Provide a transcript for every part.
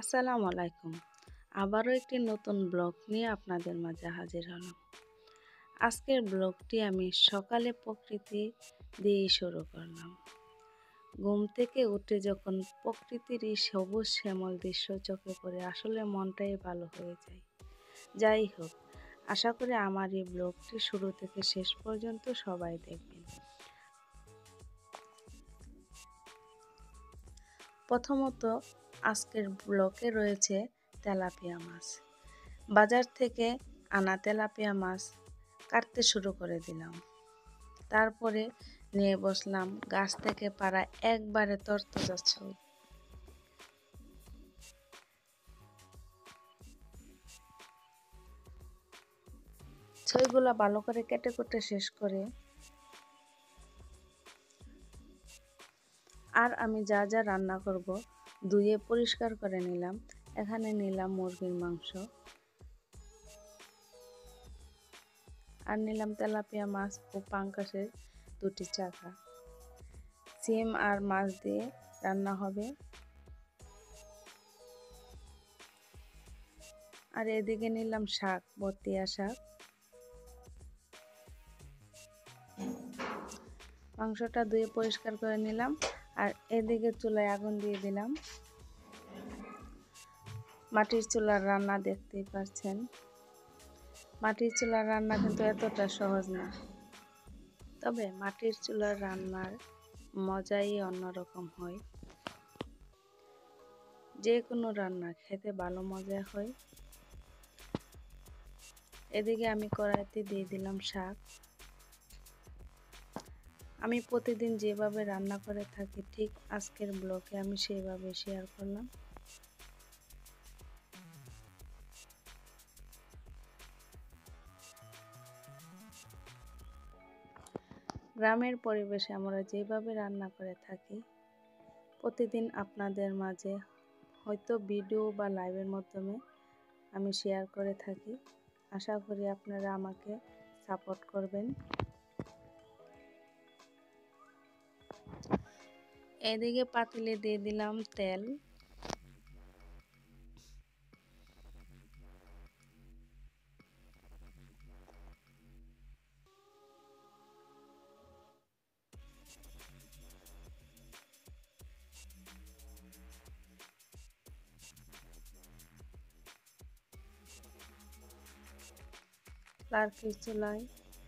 আসসালামু আলাইকুম। আবারও একটি নতুন ব্লগ নিয়ে আপনাদের মাঝে হাজির হলাম। আজকের ব্লগটি আমি সকালে প্রকৃতি দিয়েই শুরু করলাম। ঘুম থেকে উঠে যখন প্রকৃতির এই সবুজ শ্যামল দৃশ্য চোখে পড়ে আসলে মনটাই ভালো হয়ে যায়। যাই হোক, আশা করি আমার এই ব্লগটি শুরু থেকে শেষ পর্যন্ত সবাই দেখবেন। প্রথমত আজকের ব্লগে রয়েছে তেলাপিয়া মাছ। বাজার থেকে আনা তেলাপিয়া মাছ কাটতে শুরু করে দিলাম। তারপরে নিয়ে বসলাম গাছ থেকে পাড়া একবারে তরতাজা ছই। ছইগুলা ভালো করে কেটে কুটে শেষ করে আর আমি যা যা রান্না করব ধুয়ে পরিষ্কার করে নিলাম। এখানে নিলাম মুরগির মাংস, আর নিলাম তেলাপিয়া মাছ ও পাঙ্গাসের দুটি চাকা। সিম আর মাছ দিয়ে রান্না হবে। আর এদিকে নিলাম শাক, বতিয়া শাক। মাংসটা ধুয়ে পরিষ্কার করে নিলাম আর এদিকে চুলায় আগুন দিয়ে দিলাম। মাটির চুলার রান্না দেখতেই পাচ্ছেন। মাটির চুলার রান্না কিন্তু এতটা সহজ না, তবে মাটির চুলার রান্নার মজাই অন্যরকম হয়। যে কোনো রান্না খেতে ভালো মজা হয়। এদিকে আমি কড়াইতে দিয়ে দিলাম শাক। আমি প্রতিদিন যেভাবে রান্না করে থাকি ঠিক আজকের ব্লগে আমি সেইভাবে শেয়ার করলাম। গ্রামের পরিবেশে আমরা যেভাবে রান্না করে থাকি প্রতিদিন আপনাদের মাঝে হয়তো ভিডিও বা লাইভের মাধ্যমে আমি শেয়ার করে থাকি। আশা করি আপনারা আমাকে সাপোর্ট করবেন। এদিকে পাতিলে দিয়ে দিলাম তেল। লার্কির চুলায়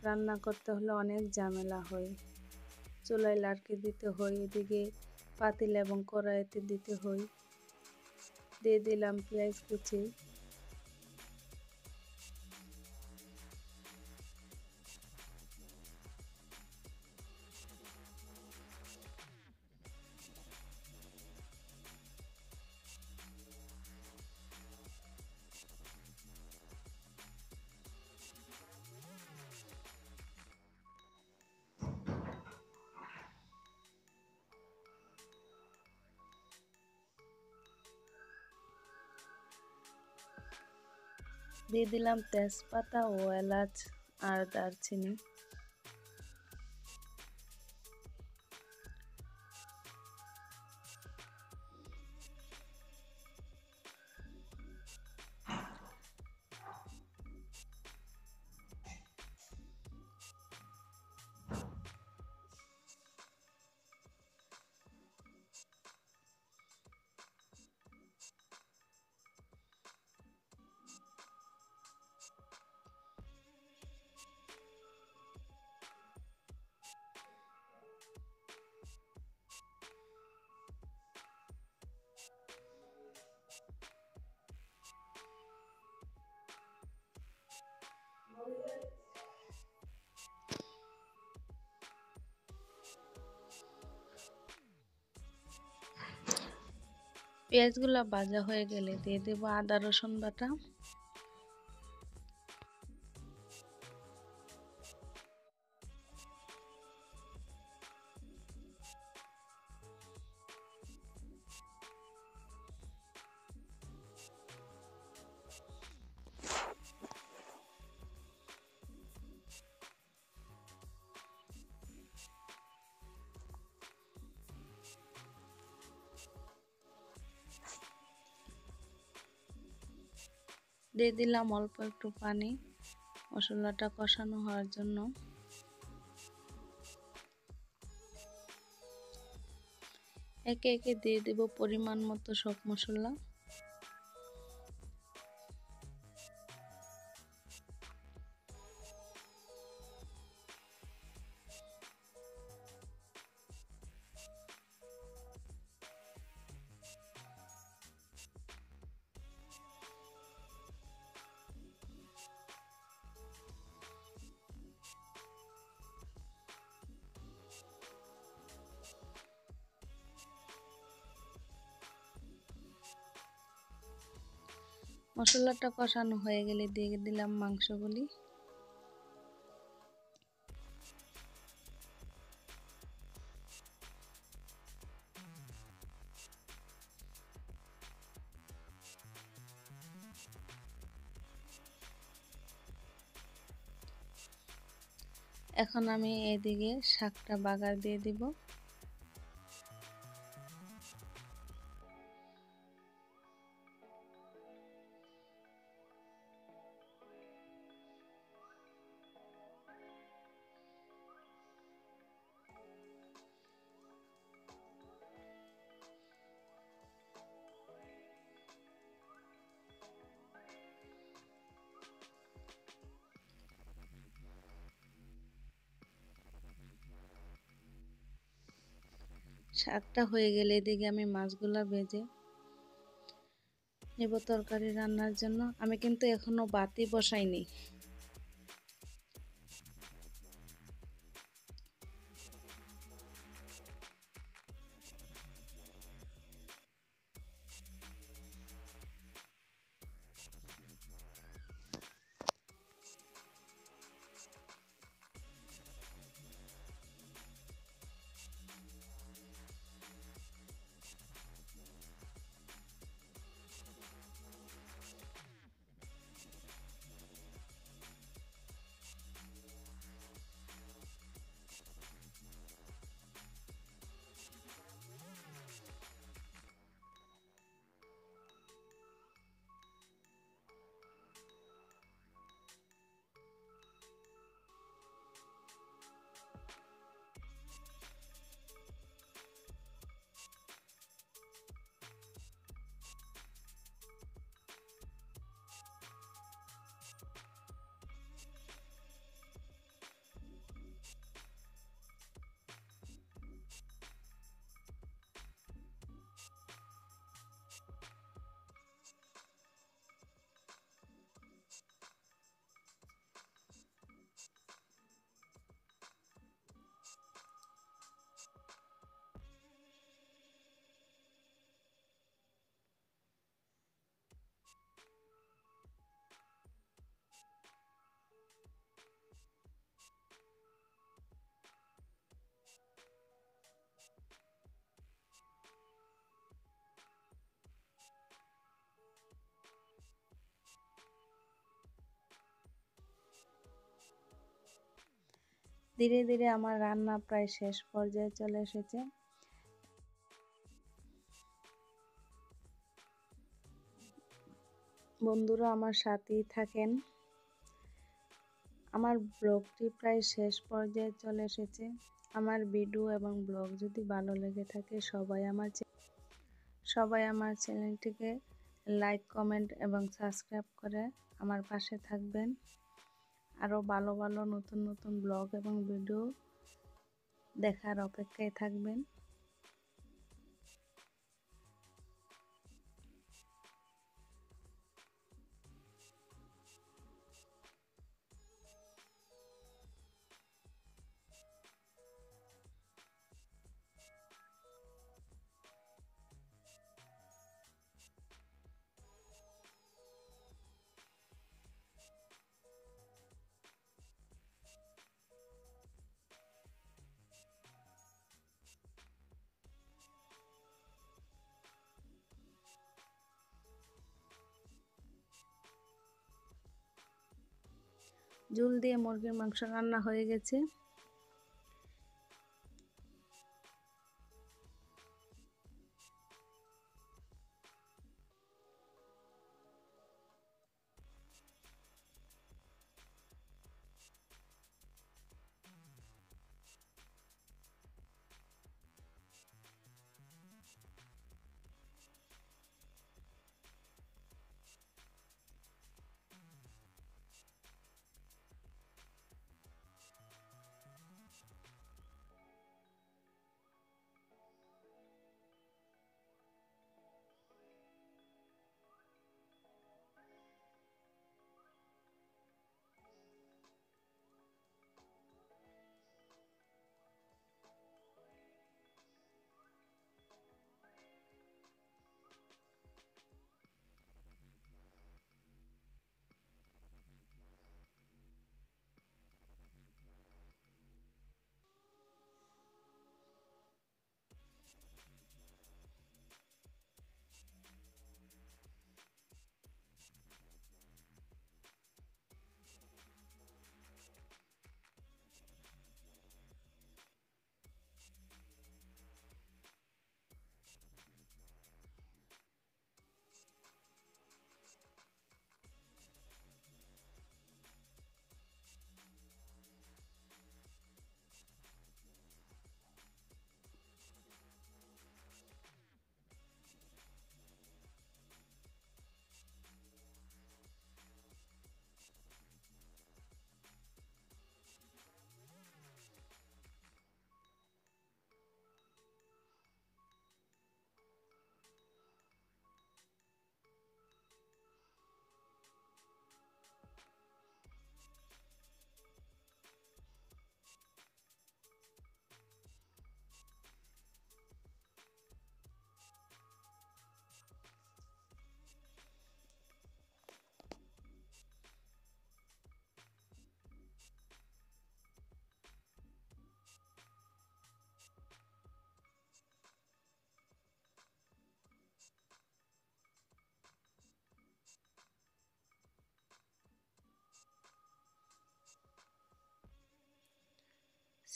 রান্না করতে হলে অনেক ঝামেলা হয়। চুলায় লার্কি দিতে হয়, এদিকে পাতিল এবং কড়াইতে দিতে হয়। দিয়ে দিলাম পেঁয়াজ কুচি। দিয়ে দিলাম তেজপাতা ও এলাচ আর দারচিনি। পেঁয়াজগুলো ভাজা হয়ে গেলে দিয়ে দেবো আদা রসুন বাটা। দিয়ে দিলাম অল্প একটু পানি মশলাটা কষানো হওয়ার জন্য। একে একে দিয়ে দেব পরিমাণ মতো সব মশলা। মশলাটা কষানো হয়ে গেলে দিয়ে দিলাম মাংসগুলি। এখন আমি এদিকে শাকটা বাগার দিয়ে দিব। শাকটা হয়ে গেলে এদিকে আমি মাছগুলা ভেজে নেব তরকারি রান্নার জন্য। আমি কিন্তু এখনো বাতি বসাইনি। ধীরে ধীরে আমার রান্না প্রায় শেষ পর্যায়ে চলে এসেছে। বন্ধুরা আমার সাথেই থাকেন। আমার ব্লগটি প্রায় শেষ পর্যায়ে চলে এসেছে। আমার ভিডিও এবং ব্লগ যদি ভালো লেগে থাকে সবাই আমার চ্যানেলটিকে লাইক, কমেন্ট এবং সাবস্ক্রাইব করে আমার পাশে থাকবেন। আরও ভালো ভালো নতুন নতুন ব্লগ এবং ভিডিও দেখার অপেক্ষায় থাকবেন। ঝোল দিয়ে মুরগির মাংস রান্না হয়ে গেছে।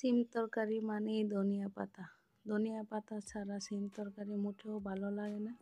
সিম তরকারি মানেই ধনিয়া পাতা। ধনিয়া পাতা ছাড়া সিম তরকারি মোটেও ভালো লাগে না।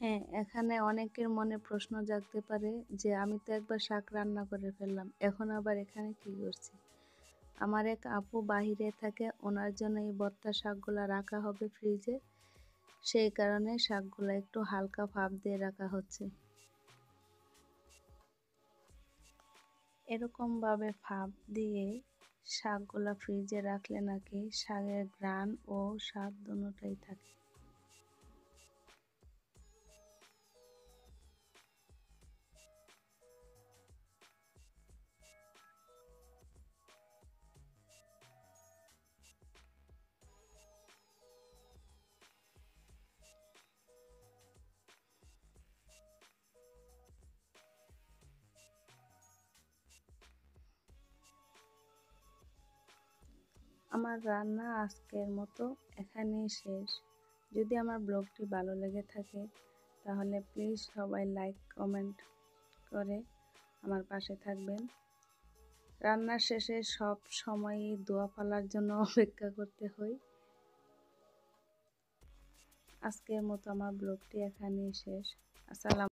হ্যাঁ, এখানে অনেকের মনে প্রশ্ন জাগতে পারে যে আমি তো একবার শাক রান্না করে ফেললাম, এখন আবার এখানে কি করছি। আমার এক আপু বাহিরে থাকে, ওনার জন্য এই ভর্তা শাকগুলা রাখা হবে ফ্রিজে, সেই কারণে শাকগুলা একটু হালকা ভাপ দিয়ে রাখা হচ্ছে। এরকম ভাবে ভাপ দিয়ে শাকগুলা ফ্রিজে রাখলে নাকি শাকের ঘ্রাণ ও স্বাদ দুটোই থাকে। আমার রান্না আজকের মতো এখানেই শেষ। যদি আমার ব্লগটি ভালো লেগে থাকে তাহলে প্লিজ সবাই লাইক কমেন্ট করে আমার পাশে থাকবেন। রান্নার শেষে সব সময়ই দোয়া পালার জন্য অপেক্ষা করতে হয়। আজকের মতো আমার ব্লগটি এখানেই শেষ। আসসালাম।